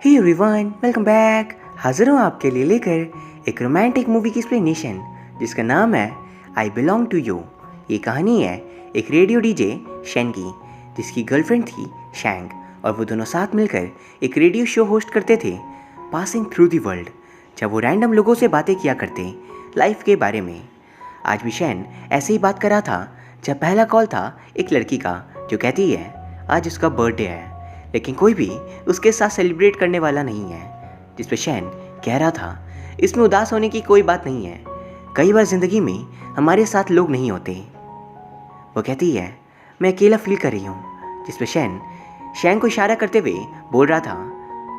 Hey everyone, welcome back. हाजिर हूँ आपके लिए लेकर एक रोमांटिक मूवी की एक्सप्लेनेशन जिसका नाम है आई बिलोंग टू यू। ये कहानी है एक रेडियो डीजे शेन की, जिसकी गर्लफ्रेंड थी शैंग, और वो दोनों साथ मिलकर एक रेडियो शो होस्ट करते थे, पासिंग थ्रू दी वर्ल्ड, जब वो रैंडम लोगों से बातें किया करते लाइफ के बारे में। आज भी शैन ऐसे ही बात कर रहा था जब पहला कॉल था एक लड़की का, जो कहती है आज उसका बर्थडे है, लेकिन कोई भी उसके साथ सेलिब्रेट करने वाला नहीं है। जिस पे शैन कह रहा था इसमें उदास होने की कोई बात नहीं है, कई बार ज़िंदगी में हमारे साथ लोग नहीं होते। वो कहती है मैं अकेला फील कर रही हूँ। जिस पे शैन को इशारा करते हुए बोल रहा था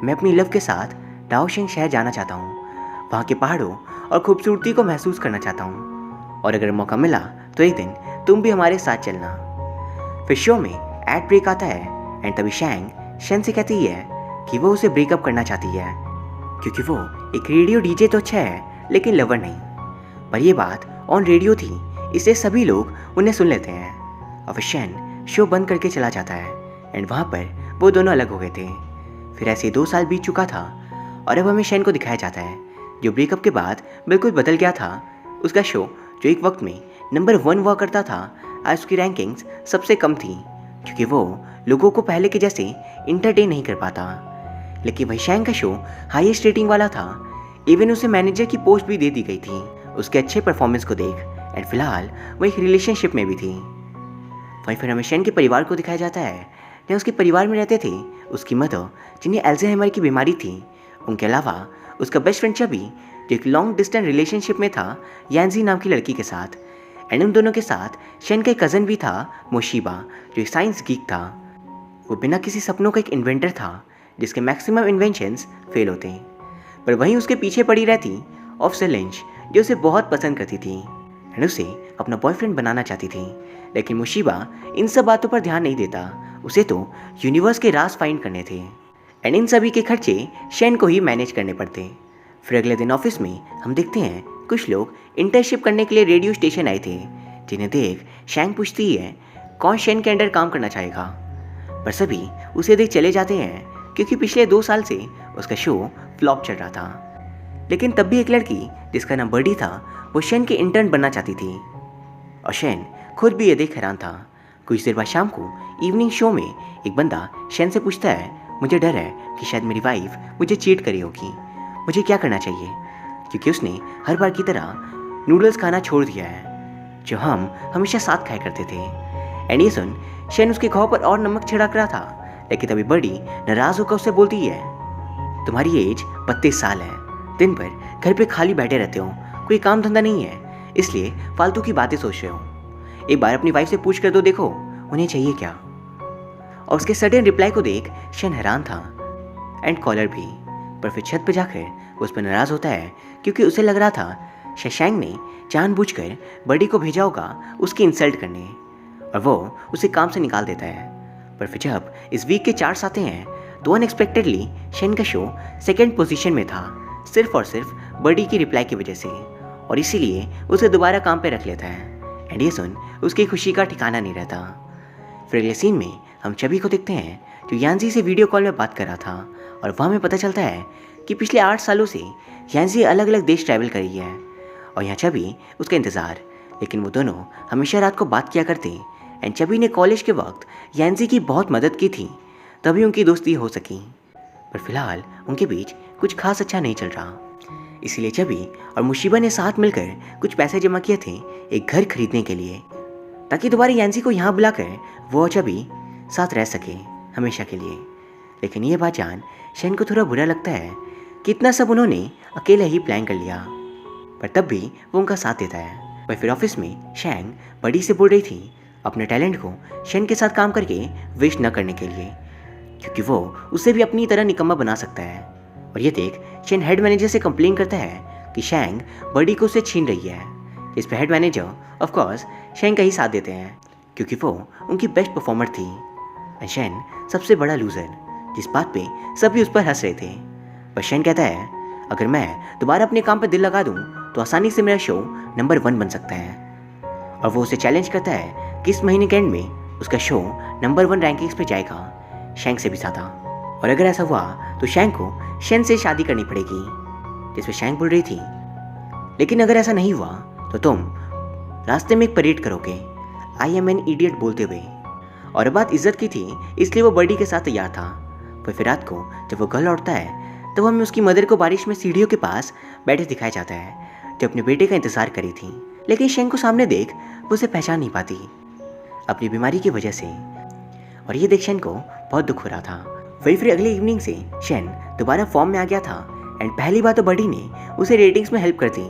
मैं अपनी लव के साथ डाओशिंग शहर जाना चाहता हूँ, वहाँ के पहाड़ों और खूबसूरती को महसूस करना चाहता हूँ, और अगर मौका मिला तो एक दिन तुम भी हमारे साथ चलना। फिर शो में एड ब्रेक आता है एंड तभी शैन से कहती है कि वो उसे ब्रेकअप करना चाहती है, क्योंकि वो एक रेडियो डीजे तो अच्छा है लेकिन लवर नहीं। पर ये बात ऑन रेडियो थी, इसलिए सभी लोग उन्हें सुन लेते हैं। और फिर शैन शो बंद करके चला जाता है एंड वहाँ पर वो दोनों अलग हो गए थे। फिर ऐसे 2 साल बीत चुका था और अब हमें शैन को दिखाया जाता है जो ब्रेकअप के बाद बिल्कुल बदल गया था। उसका शो जो एक वक्त में नंबर 1 हुआ करता था, आज उसकी रैंकिंग्स सबसे कम थी, क्योंकि वो लोगों को पहले के जैसे इंटरटेन नहीं कर पाता। लेकिन वही शैंग का शो हाईएस्ट रेटिंग वाला था, इवन उसे मैनेजर की पोस्ट भी दे दी गई थी उसके अच्छे परफॉर्मेंस को देख। एंड फिलहाल वो एक रिलेशनशिप में भी थी। वहीं फिर हमें शैन के परिवार को दिखाया जाता है, जहाँ उसके परिवार में रहते थे उसकी मदर जिन्हें अल्जाइमर की बीमारी थी, उनके अलावा उसका बेस्ट फ्रेंड चबी जो एक लॉन्ग डिस्टेंस रिलेशनशिप में था यानजी नाम की लड़की के साथ। एंड उन दोनों के साथ शैन का एक कज़न भी था मोशिबा, जो एक साइंस गीक था। वो बिना किसी सपनों का एक इन्वेंटर था जिसके मैक्सिमम इन्वेंशंस फेल होते हैं। पर वहीं उसके पीछे पड़ी रहती ऑफ सेलेंज, जो उसे बहुत पसंद करती थी एंड उसे अपना बॉयफ्रेंड बनाना चाहती थी। लेकिन मुशीबा इन सब बातों पर ध्यान नहीं देता, उसे तो यूनिवर्स के राज फाइंड करने थे एंड इन सभी के खर्चे शैन को ही मैनेज करने पड़ते। फिर अगले दिन ऑफिस में हम देखते हैं कुछ लोग इंटर्नशिप करने के लिए रेडियो स्टेशन आए थे, जिन्हें देख शैंग पूछती है कौन शैन के अंडर काम करना चाहेगा। पर सभी उसे देख चले जाते हैं, क्योंकि पिछले 2 साल से उसका शो फ्लॉप चल रहा था। लेकिन तब भी एक लड़की जिसका नाम बर्डी था, वो शैन के इंटर्न बनना चाहती थी, और शैन खुद भी ये देख हैरान था। कुछ देर बाद शाम को इवनिंग शो में एक बंदा शैन से पूछता है मुझे डर है कि शायद मेरी वाइफ मुझे चीट करी होगी, मुझे क्या करना चाहिए, क्योंकि उसने हर बार की तरह नूडल्स खाना छोड़ दिया है जो हम हमेशा साथ खाया करते थे। एंड ये सुन शैन उसके घाव पर और नमक छिड़क रहा था, लेकिन तभी बड़ी नाराज होकर उससे बोलती है तुम्हारी एज 32 साल है, दिन भर घर पे खाली बैठे रहते हो, कोई काम धंधा नहीं है, इसलिए फालतू की बातें सोच रहे हो। एक बार अपनी वाइफ से पूछ कर तो देखो उन्हें चाहिए क्या। और उसके सडन रिप्लाई को देख शैन हैरान था एंड कॉलर भी। पर फिर छत पर जाकर वो उस पर नाराज होता है, क्योंकि उसे लग रहा था शैंग ने जानबूझकर बड़ी को भेजा होगा उसकी इंसल्ट करने, और वो उसे काम से निकाल देता है। पर फिर जब इस वीक के चार्ट्स आते हैं तो अनएक्सपेक्टेडली शैन का शो 2nd पोजीशन में था, सिर्फ और सिर्फ बड़ी की रिप्लाई की वजह से, और इसीलिए उसे दोबारा काम पे रख लेता है। एंड ये सुन उसकी खुशी का ठिकाना नहीं रहता। फिर अगले सीन में हम चबी को देखते हैं जो यानजी से वीडियो कॉल में बात कर रहा था, और वहाँ हमें पता चलता है कि पिछले 8 सालों से यानजी अलग अलग देश ट्रैवल कर रही है और यहाँ चबी उसका इंतज़ार। लेकिन वो दोनों हमेशा रात को बात किया करते एंड चबी ने कॉलेज के वक्त यानजी की बहुत मदद की थी, तभी उनकी दोस्ती हो सकी। पर फिलहाल उनके बीच कुछ खास अच्छा नहीं चल रहा, इसीलिए चबी और मुशीबा ने साथ मिलकर कुछ पैसे जमा किए थे एक घर खरीदने के लिए, ताकि दोबारा यानजी को यहाँ बुलाकर वो और चबी साथ रह सके हमेशा के लिए। लेकिन ये बात जान शैन को थोड़ा बुरा लगता है कि इतना सब उन्होंने अकेले ही प्लान कर लिया, पर तब भी वो उनका साथ देता है। वह फिर ऑफिस में शैंग बड़ी से बोल रही थी अपने टैलेंट को शैन के साथ काम करके वेस्ट न करने के लिए, क्योंकि वो उसे भी अपनी तरह निकम्मा बना सकता है। और ये देख शैन हेड मैनेजर से कंप्लेन करता है कि शैंग बड़ी को उसे छीन रही है। इस पर हेड मैनेजर ऑफकोर्स शैंग का ही साथ देते हैं, क्योंकि वो उनकी बेस्ट परफॉर्मर थी एंड शैन सबसे बड़ा लूजर, जिस बात पे सभी उस पर हंस रहे थे। पर शैन कहता है अगर मैं दोबारा अपने काम पर दिल लगा दूं तो आसानी से मेरा शो नंबर 1 बन सकता है। और वो उसे चैलेंज करता है कि इस महीने के एंड में उसका शो नंबर 1 रैंकिंग्स पे जाएगा, शैंग से भी ज़्यादा। और अगर ऐसा हुआ तो शैंग को शेन से शादी करनी पड़ेगी। जिस पर शैंग बोल रही थी, लेकिन अगर ऐसा नहीं हुआ तो तुम रास्ते में एक परेड करोगे, आई एम एन इडियट बोलते हुए। और बात इज्जत की थी, इसलिए वो बर्डी के साथ तैयार था। पर फिर रात को जब वो घर लौटता है तो हमें उसकी मदर को बारिश में सीढ़ियों के पास बैठे दिखाया जाता है, जो अपने बेटे का इंतजार करी थी। लेकिन शेंग को सामने देख वो उसे पहचान नहीं पाती अपनी बीमारी की वजह से, और ये देख शेन को बहुत दुख हो रहा था। वही फिर अगले इवनिंग से शेन दोबारा फॉर्म में आ गया था। एंड पहली बार तो बर्डी ने उसे रेटिंग्स में हेल्प कर दी,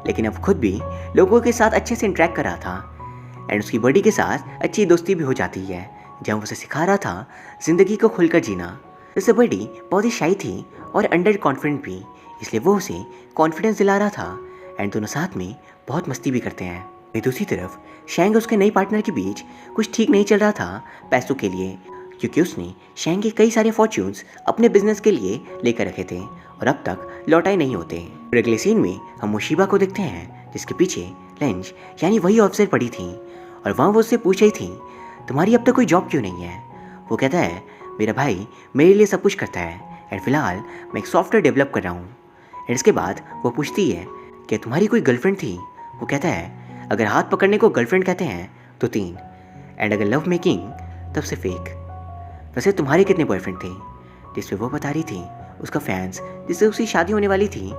लेकिन अब खुद भी लोगों के साथ अच्छे से इंटरेक्ट कर रहा था। एंड उसकी बर्डी के साथ अच्छी दोस्ती भी हो जाती है, जब वो उसे सिखा रहा था जिंदगी को खुलकर जीना। जैसे बर्डी बहुत ही शाई थी और अंडर कॉन्फिडेंट भी, इसलिए वो उसे कॉन्फिडेंस दिला रहा था। एंड दोनों साथ में बहुत मस्ती भी करते हैं। वहीं दूसरी तरफ शैंग और उसके नए पार्टनर के बीच कुछ ठीक नहीं चल रहा था पैसों के लिए, क्योंकि उसने शैंग के कई सारे फॉर्च्यून्स अपने बिजनेस के लिए लेकर रखे थे और अब तक लौटाए नहीं होते। अगले सीन में हम मुशीबा को देखते हैं, जिसके पीछे लंच यानी वही ऑफिसर पड़ी थी, और वहाँ वो उससे पूछ रही थी, तुम्हारी अब तक कोई जॉब क्यों नहीं है? वो कहता है, मेरा भाई मेरे लिए सब कुछ करता है, एंड फिलहाल मैं एक सॉफ्टवेयर डेवलप कर रहा हूँ। एंड इसके बाद वो पूछती है कि तुम्हारी कोई गर्लफ्रेंड थी? वो कहता है, अगर हाथ पकड़ने को गर्लफ्रेंड कहते हैं तो 3, एंड अगर लव मेकिंग तब से फेक। वैसे तुम्हारे कितने बॉयफ्रेंड थे? जिस पे वो बता रही थी उसका फैंस जिससे उसकी शादी होने वाली थी,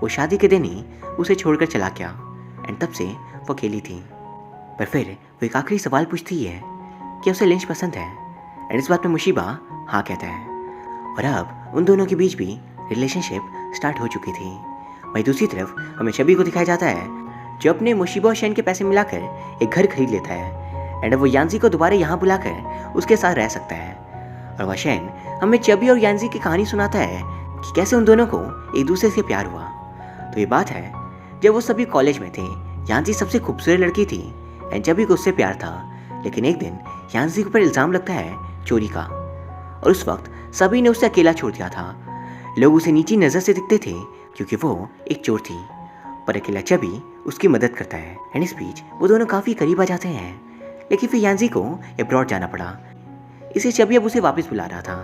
वो शादी के दिन ही उसे छोड़कर चला गया, एंड तब से वो अकेली थी। पर फिर वो एक आखिरी सवाल पूछती है कि उसे लिंच पसंद है, एंड इस बात में मुशीबा हाँ कहता है। और अब उन दोनों के बीच भी रिलेशनशिप स्टार्ट हो चुकी थी। वहीं दूसरी तरफ हमें छवि को दिखाया जाता है, जो अपने मुशीबा और शेन के पैसे मिलाकर एक घर खरीद लेता है, एंड अब वो यांजी को दोबारा यहाँ बुलाकर उसके साथ रह सकता है। और वह शेन हमें चबी और यांजी की कहानी सुनाता है कि कैसे उन दोनों को एक दूसरे से प्यार हुआ। तो ये बात है जब वो सभी कॉलेज में थे। यांजी सबसे खूबसूरत लड़की थी एंड चबी को उससे प्यार था, लेकिन एक दिन यांजी के ऊपर इल्ज़ाम लगता है चोरी का, और उस वक्त सभी ने उसे अकेला छोड़ दिया था। लोग उसे नीची नज़र से दिखते थे क्योंकि वो एक चोर थी, पर अकेला चबी उसकी मदद करता है। एंड इस बीच वो दोनों काफ़ी करीब आ जाते हैं, लेकिन फिर यांजी को अब्रॉड जाना पड़ा, इसे चबी अब उसे वापस बुला रहा था।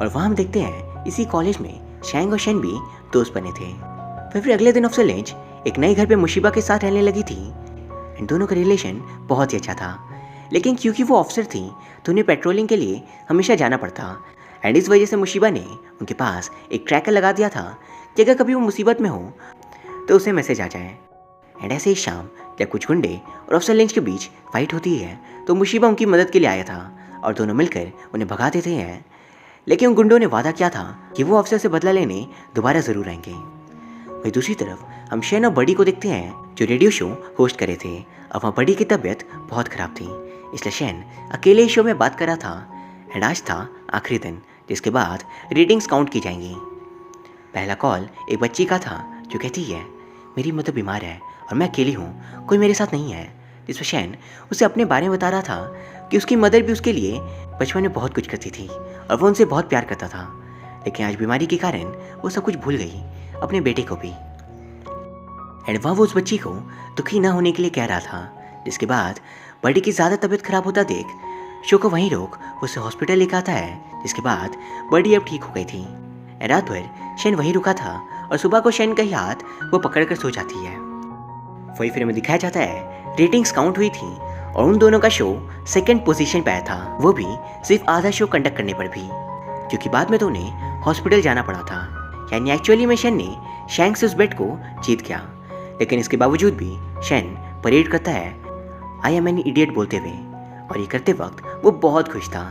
और वहाँ हम देखते हैं इसी कॉलेज में शैंग और शेन भी दोस्त बने थे। फिर अगले दिन अफसर लिंच एक नए घर पे मुशीबा के साथ रहने लगी थी, एंड दोनों का रिलेशन बहुत ही अच्छा था। लेकिन क्योंकि वो ऑफिसर थी तो उन्हें पेट्रोलिंग के लिए हमेशा जाना पड़ता, एंड इस वजह से मुशीबा ने उनके पास एक ट्रैकर लगा दिया था कि अगर कभी वो मुसीबत में हो तो उसे मैसेज आ जाए। एंड ऐसे ही शाम जब कुछ गुंडे और अफसर लिंच के बीच फाइट होती है तो मुशीबा उनकी मदद के लिए आया था और दोनों मिलकर उन्हें भगा देते हैं। लेकिन उन गुंडों ने वादा किया था कि वो अफसर से बदला लेने दोबारा ज़रूर आएंगे। वहीं दूसरी तरफ हम शेन और बडी को देखते हैं, जो रेडियो शो होस्ट करे थे। अब वहाँ बडी की तबीयत बहुत ख़राब थी, इसलिए शेन अकेले शो में बात कर रहा था। एंड आज था आखिरी दिन, जिसके बाद रेटिंग्स काउंट की जाएंगी। पहला कॉल एक बच्ची का था जो कहती है, मेरी मदर बीमार है और मैं अकेली हूँ, कोई मेरे साथ नहीं है। जिस पर शेन उसे अपने बारे में बता रहा था कि उसकी मदर भी उसके लिए बचपन में बहुत कुछ करती थी और वो उनसे बहुत प्यार करता था, लेकिन आज बीमारी के कारण वो सब कुछ भूल गई, अपने बेटे को भी। एंड वह वो उस बच्ची को दुखी ना होने के लिए कह रहा था। जिसके बाद बड़ी की ज़्यादा तबीयत खराब होता देख शो को वहीं रोक वो उसे हॉस्पिटल लेकर आता है। जिसके बाद बड़ी अब ठीक हो गई थी। रात भर शेन वहीं रुका था और सुबह को शेन का ही हाथ वो पकड़कर सो जाती है। वही फिर हमें दिखाया जाता है रेटिंग्स काउंट हुई थी और उन दोनों का शो सेकंड पोजीशन पे आया था, वो भी सिर्फ आधा शो कंडक्ट करने पर भी, क्योंकि बाद में तो उन्हें हॉस्पिटल जाना पड़ा था। यानी एक्चुअली में शेन ने शैंग से उस बेट को जीत गया, लेकिन इसके बावजूद भी शेन परेड करता है आई एम एन इडियट बोलते हुए। और ये करते वक्त वो बहुत खुश था,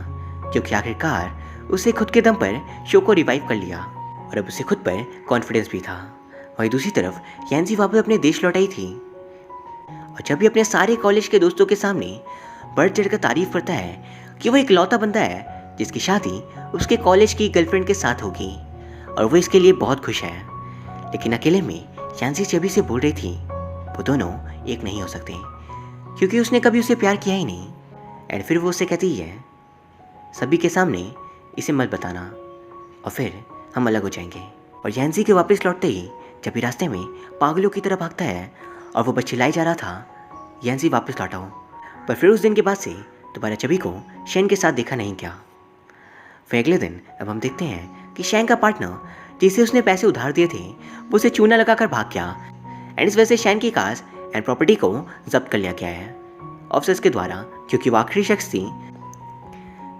क्योंकि आखिरकार उसे खुद के दम पर शो को रिवाइव कर लिया और अब उसे खुद पर कॉन्फिडेंस भी था। वहीं दूसरी तरफ यांजी वापस अपने देश लौट आई थी और जब भी अपने सारे कॉलेज के दोस्तों के सामने बढ़ चढ़कर तारीफ करता है कि वो एक लौता बंदा है जिसकी शादी उसके कॉलेज की गर्लफ्रेंड के साथ होगी और वो इसके लिए बहुत खुश है। लेकिन अकेले में यांजी चबी से बोल रही थी वो दोनों एक नहीं हो सकते, क्योंकि उसने कभी उसे प्यार किया ही नहीं। एंड फिर वो उससे कहती है सभी के सामने इसे मत बताना और फिर हम अलग हो जाएंगे। और यांजी के वापस लौटते ही जब भी रास्ते में पागलों की तरह भागता है और वो बच्चे लाई जा रहा था यांजी वापस लौटा हो। पर फिर उस दिन के बाद से दोबारा चबी को शेन के साथ देखा नहीं गया। फिर अगले दिन अब हम देखते हैं कि शैंग का पार्टनर जिसे उसने पैसे उधार दिए थे वो उसे चूना लगाकर भाग गया एंड इस वजह से शैंग की कार एंड प्रॉपर्टी को जब्त कर लिया गया है ऑफिसर्स के द्वारा, क्योंकि वो आखिरी शख्स थी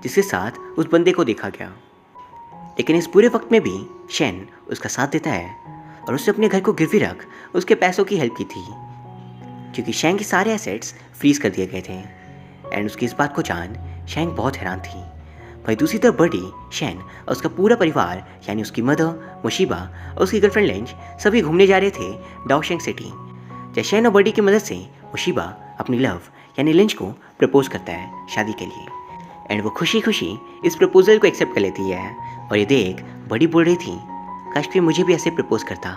जिसके साथ उस बंदे को देखा गया। लेकिन इस पूरे वक्त में भी शैन उसका साथ देता है और उसने अपने घर को गिरवी रख उसके पैसों की हेल्प की थी, क्योंकि शैंग के सारे एसेट्स फ्रीज कर दिए गए थे एंड उसकी इस बात को जान शैंग बहुत हैरान थी। वही दूसरी तरफ बर्डी, शैन और उसका पूरा परिवार यानी उसकी मदर, मुशीबा और उसकी गर्लफ्रेंड लिंच सभी घूमने जा रहे थे डाओशेंग सिटी। जब शैन और बर्डी की मदद से मुशीबा अपनी लव यानी लिंच को प्रपोज करता है शादी के लिए एंड वो खुशी खुशी इस प्रपोजल को एक्सेप्ट कर लेती है और ये देख बड़ी बोल रही थी काश कि मुझे भी ऐसे प्रपोज करता।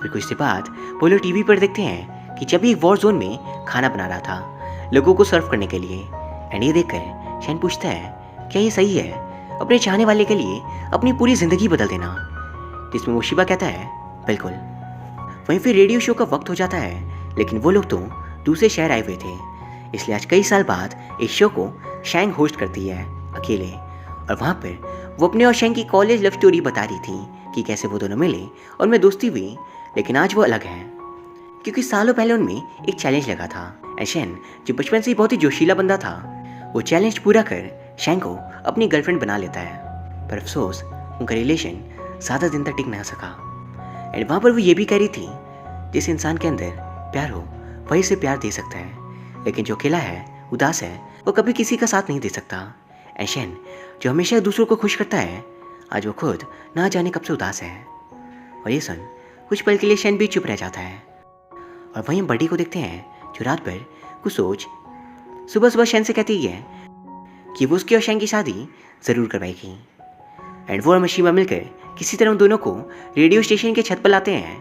फिर कुछ देर बाद वो लोग टीवी पर देखते हैं कि जब एक वॉर जोन में खाना बना रहा था लोगों को सर्व करने के लिए एंड ये देखकर शैन पूछता है क्या ये सही है अपने चाहने वाले के लिए अपनी पूरी ज़िंदगी बदल देना, जिसमें मुशीबा कहता है बिल्कुल। वहीं फिर रेडियो शो का वक्त हो जाता है, लेकिन वो लोग तो दूसरे शहर आए हुए थे, इसलिए आज कई साल बाद इस शो को शैंग होस्ट करती है अकेले और वहाँ पर वो अपने और शैंग की कॉलेज लव स्टोरी बता रही थी कि कैसे वो दोनों मिले और उनमें दोस्ती हुई। लेकिन आज वो अलग है क्योंकि सालों पहले उनमें एक चैलेंज लगा था एंड शैन जो बचपन से ही बहुत ही जोशीला बंदा था वो चैलेंज पूरा कर शैंग को अपनी गर्लफ्रेंड बना लेता है। पर अफसोस उनका रिलेशन ज़्यादा दिन तक टिक ना सका एंड वहाँ पर वो ये भी कह रही थी जिस इंसान के अंदर प्यार हो वही से प्यार दे सकता है, लेकिन जो अकेला है उदास है वो कभी किसी का साथ नहीं दे सकता। एंड शैन जो हमेशा दूसरों को खुश करता है आज वो खुद ना जाने कब से उदास है। और ये सुन कुछ पल के लिए शैन भी चुप रह जाता है और वहीं बड़ी को देखते हैं जो रात भर कुछ सोच सुबह सुबह शैन से कहती है कि वो उसकी और शैन की शादी ज़रूर करवाएगी एंड वो और मुशीबा मिलकर किसी तरह उन दोनों को रेडियो स्टेशन के छत पर लाते हैं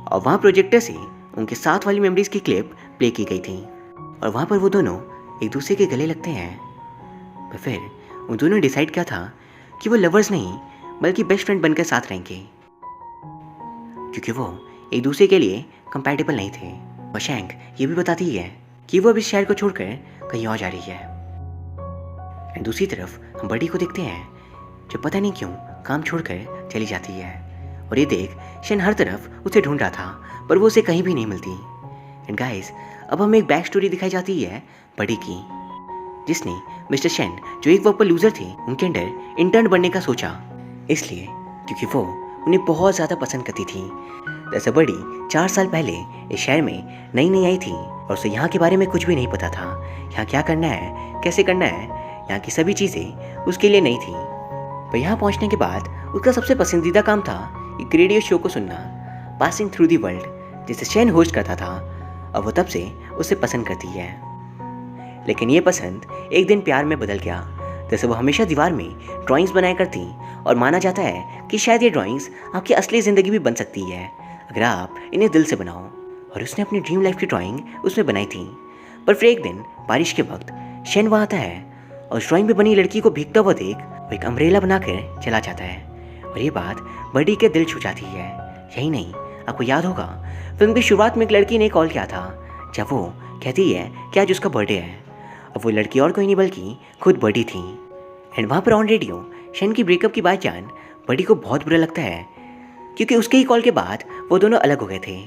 और वहाँ प्रोजेक्टर से उनके साथ वाली मेमोरीज की क्लिप प्ले की गई थी और वहाँ पर वो दोनों एक दूसरे के गले लगते हैं। पर फिर उन दोनों ने डिसाइड किया था कि वो लवर्स नहीं बल्कि बेस्ट फ्रेंड बनकर साथ रहेंगे, क्योंकि वो एक दूसरे के लिए कंपैटिबल नहीं थे। और शैंग ये भी बताती है कि वो अब इस शहर को छोड़कर कहीं और जा रही है। एंड दूसरी तरफ हम बड़ी को देखते हैं जो पता नहीं क्यों काम छोड़कर चली जाती है और ये देख शैन हर तरफ उसे ढूंढ रहा था पर वो उसे कहीं भी नहीं मिलती। एंड गाइस अब हमें एक बैक स्टोरी दिखाई जाती है बड़ी की, जिसने मिस्टर शैन जो एक वक्त पर लूजर थे उनके अंदर इंटर्न बनने का सोचा, इसलिए क्योंकि वो उन्हें बहुत ज़्यादा पसंद करती थी। जैसे बड़ी 4 साल पहले इस शहर में नई नई आई थी और उसे यहाँ के बारे में कुछ भी नहीं पता था। यहाँ क्या करना है, कैसे करना है, यहाँ की सभी चीज़ें उसके लिए नई थी। पर यहाँ पहुँचने के बाद उसका सबसे पसंदीदा काम था एक रेडियो शो को सुनना, पासिंग थ्रू दी वर्ल्ड, जिसे शैन होस्ट करता था और वो तब से उसे पसंद करती है। लेकिन ये पसंद एक दिन प्यार में बदल गया। जैसे वो हमेशा दीवार में ड्राइंग्स बनाया करती और माना जाता है कि शायद ये ड्राइंग्स आपकी असली ज़िंदगी भी बन सकती है अगर आप इन्हें दिल से बनाओ। और उसने अपनी ड्रीम लाइफ की ड्राइंग उसमें बनाई थी। पर फिर एक दिन बारिश के वक्त शैन वहाँ आता है और उस ड्राइंग में बनी लड़की को भीगता हुआ देख वो एक अम्ब्रेला बनाकर चला जाता है और ये बात बड़ी के दिल छू जाती है। यही नहीं, आपको याद होगा फिल्म की शुरुआत में एक लड़की ने कॉल किया था जब वो कहती है कि आज उसका बर्थडे है। अब वो लड़की और कोई नहीं बल्कि खुद बड़ी थी। एंड वहाँ पर ऑन रेडियो शैन की ब्रेकअप की बात जान बड़ी को बहुत बुरा लगता है, क्योंकि उसके ही कॉल के बाद वो दोनों अलग हो गए थे।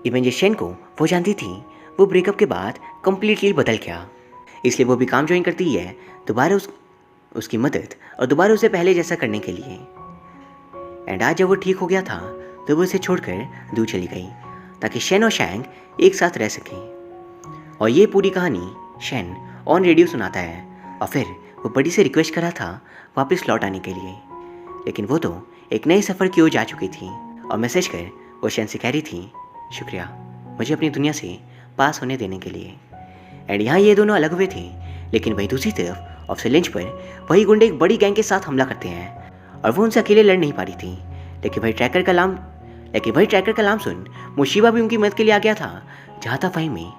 इवन जो शैन को वो जानती थी वो ब्रेकअप के बाद कम्प्लीटली बदल गया, इसलिए वो भी काम ज्वाइन करती है दोबारा उसकी मदद और दोबारा उसे पहले जैसा करने के लिए। एंड आज जब वो ठीक हो गया था तो वो इसे छोड़कर दूर चली गई ताकि शैन और शैंग एक साथ रह सकें। और ये पूरी कहानी शैन ऑन रेडियो सुनाता है और फिर वो बड़ी से रिक्वेस्ट करा था वापस लौट आने के लिए, लेकिन वो तो एक नए सफ़र की ओर जा चुकी थी और मैसेज कर वो शैन से कह रही थी शुक्रिया मुझे अपनी दुनिया से पास होने देने के लिए। एंड यहाँ ये दोनों अलग हुए थे, लेकिन वही दूसरी तरफ ऑफिसर लिंच पर वही गुंडे एक बड़ी गैंग के साथ हमला करते हैं और वो उनसे अकेले लड़ नहीं पा रही थी। लेकिन वही ट्रैकर का नाम सुन मुशीबा भी उनकी मदद के लिए आ गया था। जहाँ था वहीं में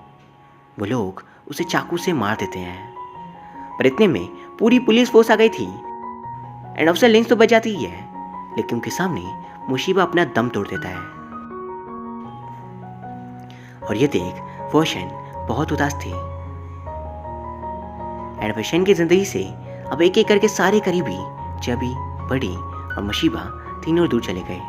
वो लोग उसे चाकू से मार देते हैं। पर इतने में पूरी पुलिस फोर्स आ गई थी एंड ऑफिसर लिंच तो बच जाती ही है, लेकिन उनके सामने मुशीबा अपना दम तोड़ देता है। और ये देख वो शैन बहुत उदास थी एंड वह शैन की जिंदगी से अब एक एक करके सारे करीबी चबी, बड़ी और मुशीबा तीनों दूर चले गए।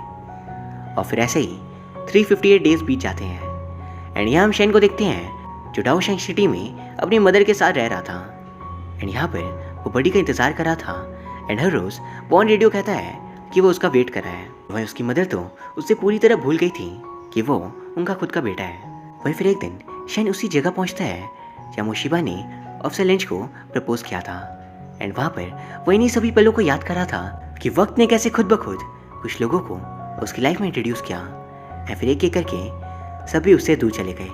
और फिर ऐसे ही 358 डेज बीत जाते हैं। एंड यहाँ हम शेन को देखते हैं जो डाओशेंग सिटी में अपनी मदर के साथ रह रहा था। एंड यहाँ पर वो बड़ी का इंतज़ार कर रहा था। And her rose Bon radio कहता है कि वो उसका वेट कर रहा है। वही उसकी मदर तो उससे पूरी तरह भूल गई थी कि वो उनका खुद का बेटा है। वही फिर एक दिन शेन उसी जगह पहुँचता है जहाँ मुशीबा ने ऑफिसर लिंच को प्रपोज किया था। एंड वहाँ पर वो इन्हीं सभी पलों को याद कर रहा था कि वक्त ने कैसे खुद ब खुद कुछ लोगों को उसकी लाइफ में इंट्रोड्यूस किया। एंड फिर एक एक करके सभी उससे दूर चले गए।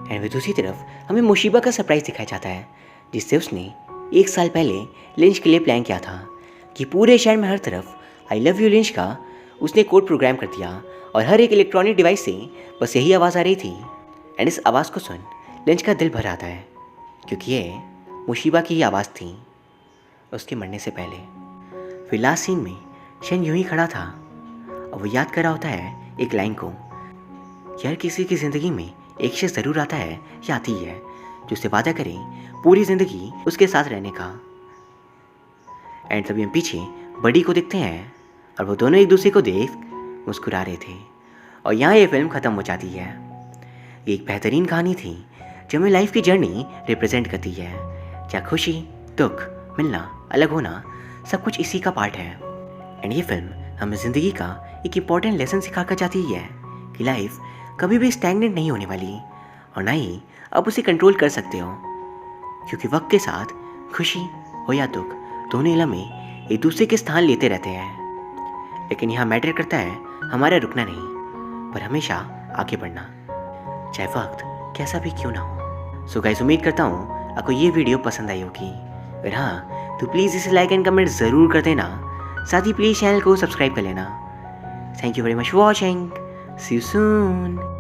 एंड फिर दूसरी तरफ हमें मुशीबा का सरप्राइज दिखाया जाता है जिससे उसने 1 साल पहले लिंच के लिए प्लान किया था कि पूरे शहर में हर तरफ आई लव यू लिंच का उसने कोड प्रोग्राम कर दिया और हर एक इलेक्ट्रॉनिक डिवाइस से बस यही आवाज़ आ रही थी। एंड इस आवाज़ को सुन लिंच का दिल भर आता है क्योंकि ये मुशीबा की ही आवाज़ थी उसके मरने से पहले। फिर लास्ट सीन में शेन यूं ही खड़ा था और वो याद कर रहा होता है एक लाइन को कि हर किसी की ज़िंदगी में एक शख्स ज़रूर आता है या आती है जो उससे वादा करे पूरी ज़िंदगी उसके साथ रहने का। एंड तभी हम पीछे बड़ी को देखते हैं और वो दोनों एक दूसरे को देख मुस्कुरा रहे थे। और यहाँ ये फिल्म ख़त्म हो जाती है। ये एक बेहतरीन कहानी थी जो हमें लाइफ की जर्नी रिप्रेजेंट करती है। क्या खुशी, दुख, मिलना, अलग होना सब कुछ इसी का पार्ट है। एंड ये फिल्म हमें ज़िंदगी का एक इम्पॉर्टेंट लेसन सिखा कर जाती है कि लाइफ कभी भी स्टैग्नेंट नहीं होने वाली और ना ही आप उसे कंट्रोल कर सकते हो, क्योंकि वक्त के साथ खुशी हो या दुख दोनों लम्हे एक दूसरे के स्थान लेते रहते हैं। लेकिन यहाँ मैटर करता है हमारा रुकना नहीं पर हमेशा आगे बढ़ना, चाहे वक्त कैसा भी क्यों ना हो। सो गाइस, उम्मीद करता हूँ आपको ये वीडियो पसंद आई होगी। अगर हाँ तो प्लीज़ इसे लाइक एंड कमेंट ज़रूर कर देना, साथ ही प्लीज़ चैनल को सब्सक्राइब कर लेना। Thank you very much for watching. See you soon.